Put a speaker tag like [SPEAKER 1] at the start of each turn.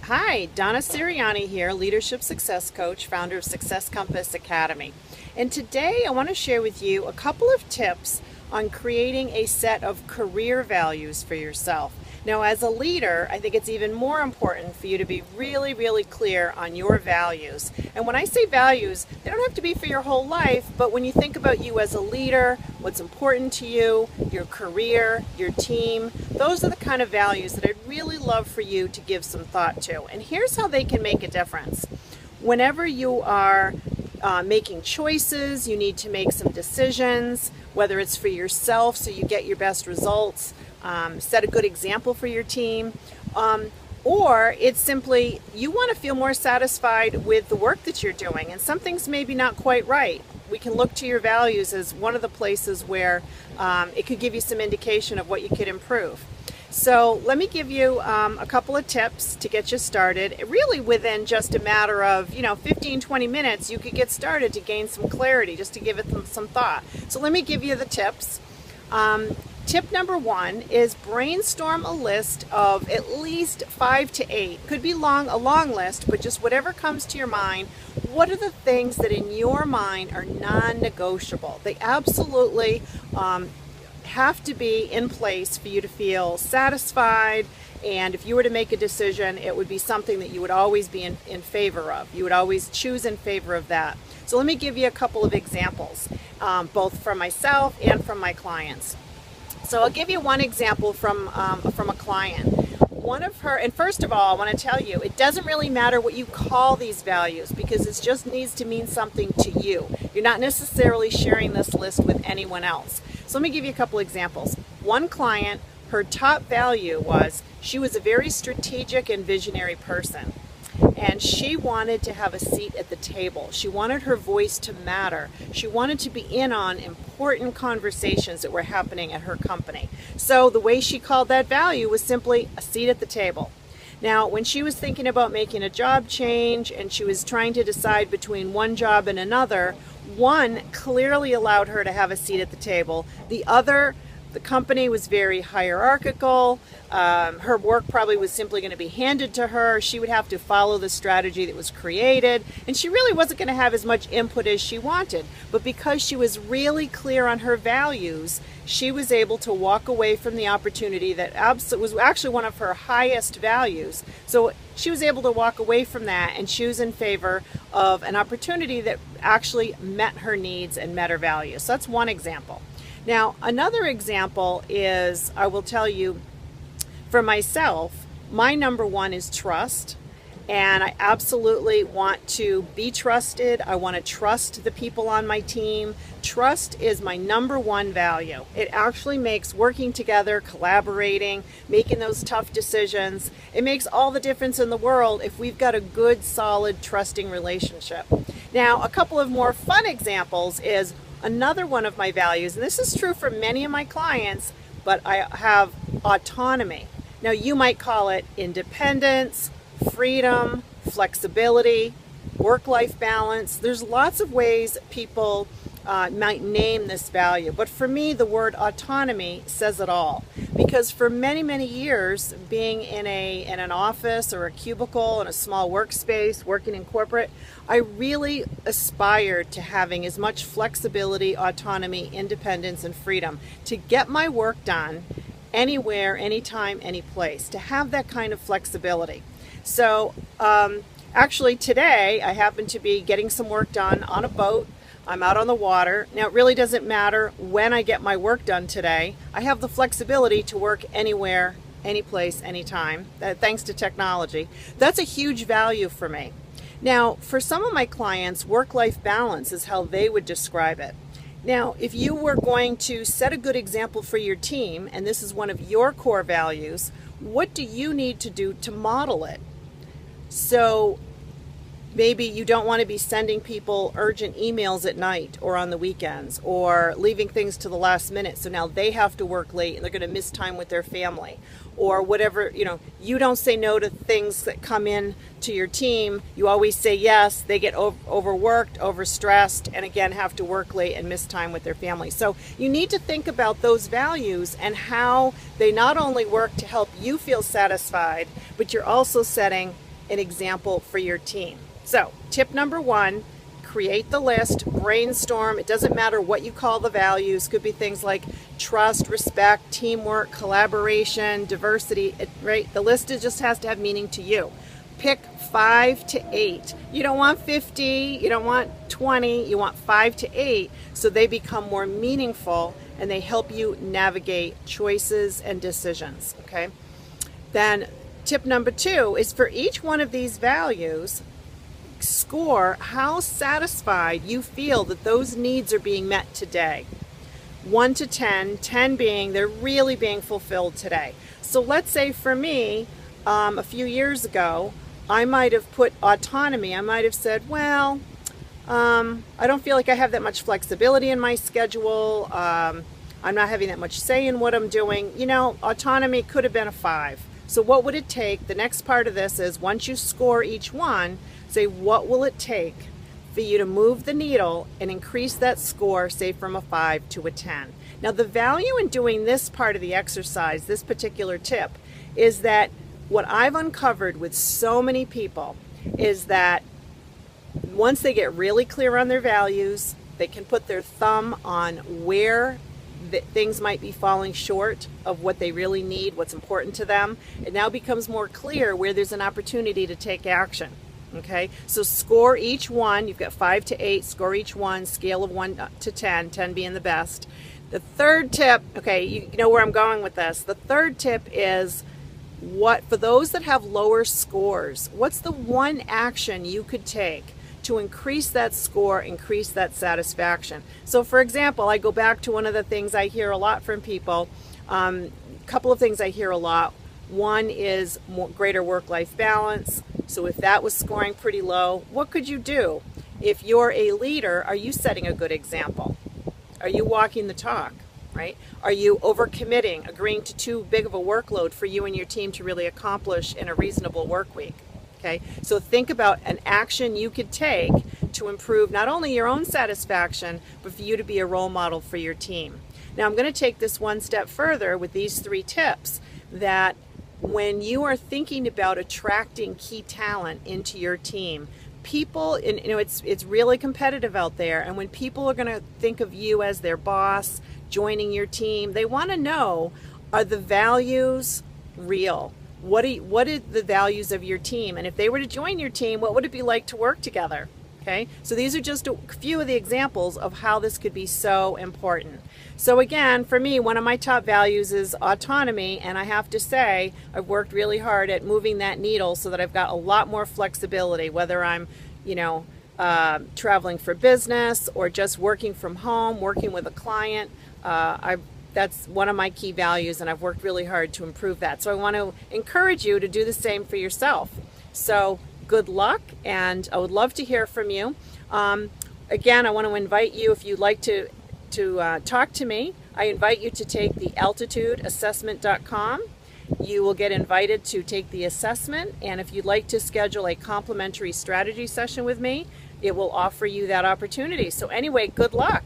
[SPEAKER 1] Hi, Donna Siriani here, Leadership Success Coach, founder of Success Compass Academy. And today I want to share with you a couple of tips on creating a set of career values for yourself. Now, as a leader, I think it's even more important for you to be really clear on your values. And when I say values, they don't have to be for your whole life, but when you think about you as a leader, what's important to you, your career, your team, those are the kind of values that I'd really love for you to give some thought to. And here's how they can make a difference. Whenever you are making choices, you need to make some decisions, whether it's for yourself so you get your best results, set a good example for your team, or it's simply you want to feel more satisfied with the work that you're doing and something's maybe not quite right. We can look to your values as one of the places where it could give you some indication of what you could improve. So let me give you a couple of tips to get you started. Really within just a matter of 15-20 minutes you could get started to gain some clarity, just to give it some thought. So let me give you the tips. Tip number one is brainstorm a list of at least 5 to 8. Could be a long list, but just whatever comes to your mind. What are the things that in your mind are non-negotiable? They absolutely have to be in place for you to feel satisfied, and if you were to make a decision, it would be something that you would always be in favor of. You would always choose in favor of that. So let me give you a couple of examples, both from myself and from my clients. So I'll give you one example from a client. One of her, and first of all, I want to tell you, it doesn't really matter what you call these values because it just needs to mean something to you. You're not necessarily sharing this list with anyone else. So let me give you a couple examples. One client, her top value was she was a very strategic and visionary person. And she wanted to have a seat at the table. She wanted her voice to matter. She wanted to be in on important conversations that were happening at her company. So the way she called that value was simply a seat at the table. Now, when she was thinking about making a job change and she was trying to decide between one job and another, one clearly allowed her to have a seat at the table. The other, the company was very hierarchical. Her work probably was simply going to be handed to her. She would have to follow the strategy that was created, and she really wasn't going to have as much input as she wanted. But because she was really clear on her values, she was able to walk away from the opportunity that was actually one of her highest values. So she was able to walk away from that and choose in favor of an opportunity that actually met her needs and met her values. So that's one example. Now, another example is, I will tell you, for myself, my number one is trust. And I absolutely want to be trusted. I want to trust the people on my team. Trust is my number one value. It actually makes working together, collaborating, making those tough decisions, it makes all the difference in the world if we've got a good, solid, trusting relationship. Now, a couple of more fun examples is another one of my values, and this is true for many of my clients, but I have autonomy. Now, you might call it independence, freedom, flexibility, work-life balance. There's lots of ways people might name this value, but for me, the word autonomy says it all. Because for many years, being in an office or a cubicle in a small workspace, working in corporate, I really aspired to having as much flexibility, autonomy, independence, and freedom to get my work done anywhere, anytime, any place, to have that kind of flexibility. So actually today I happen to be getting some work done on a boat. I'm out on the water. Now, it really doesn't matter when I get my work done today. I have the flexibility to work anywhere, any place, anytime, thanks to technology. That's a huge value for me. Now, for some of my clients, work-life balance is how they would describe it. Now, if you were going to set a good example for your team, and this is one of your core values, what do you need to do to model it? So maybe you don't want to be sending people urgent emails at night or on the weekends or leaving things to the last minute, so now they have to work late and they're going to miss time with their family or whatever. You don't say no to things that come in to your team. You always say yes. They get overworked, overstressed, and again have to work late and miss time with their family. So you need to think about those values and how they not only work to help you feel satisfied, but you're also setting an example for your team. So tip number one, create the list, brainstorm. It doesn't matter what you call the values. Could be things like trust, respect, teamwork, collaboration, diversity, right? The list just has to have meaning to you. Pick 5 to 8. You don't want 50, you don't want 20, you want 5 to 8 so they become more meaningful and they help you navigate choices and decisions, okay? Then tip number 2 is for each one of these values, score how satisfied you feel that those needs are being met today. 1 to 10, 10 being they're really being fulfilled today. So let's say for me, a few years ago, I might have put autonomy. I might have said, well, I don't feel like I have that much flexibility in my schedule. I'm not having that much say in what I'm doing. You know, autonomy could have been a 5. So what would it take? The next part of this is once you score each one, say what will it take for you to move the needle and increase that score, say from a 5 to a 10. Now the value in doing this part of the exercise, this particular tip, is that what I've uncovered with so many people is that once they get really clear on their values, they can put their thumb on where things might be falling short of what they really need, what's important to them. It now becomes more clear where there's an opportunity to take action. Okay, so score each one. You've got 5 to 8, score each one, scale of 1 to 10, 10 being the best. The third tip, okay, you know where I'm going with this. The third tip is for those that have lower scores, what's the one action you could take to increase that score, increase that satisfaction? So for example, I go back to one of the things I hear a lot from people. A couple of things I hear a lot. One is greater work-life balance. So if that was scoring pretty low, what could you do? If you're a leader, are you setting a good example? Are you walking the talk, right? Are you overcommitting, agreeing to too big of a workload for you and your team to really accomplish in a reasonable work week? Okay, so think about an action you could take to improve not only your own satisfaction, but for you to be a role model for your team. Now I'm going to take this one step further with these 3 tips, that when you are thinking about attracting key talent into your team, people, and you know, it's really competitive out there, and when people are going to think of you as their boss, joining your team, they want to know, are the values real? What are the values of your team? And if they were to join your team, what would it be like to work together? Okay, so these are just a few of the examples of how this could be so important. So again, for me, one of my top values is autonomy, and I have to say I've worked really hard at moving that needle so that I've got a lot more flexibility, whether I'm, you know, traveling for business or just working from home, working with a client. That's one of my key values, and I've worked really hard to improve that. So I want to encourage you to do the same for yourself. So good luck, and I would love to hear from you. Again, I want to invite you, if you'd like to talk to me, I invite you to take the altitudeassessment.com. You will get invited to take the assessment, and if you'd like to schedule a complimentary strategy session with me, it will offer you that opportunity. So anyway, good luck.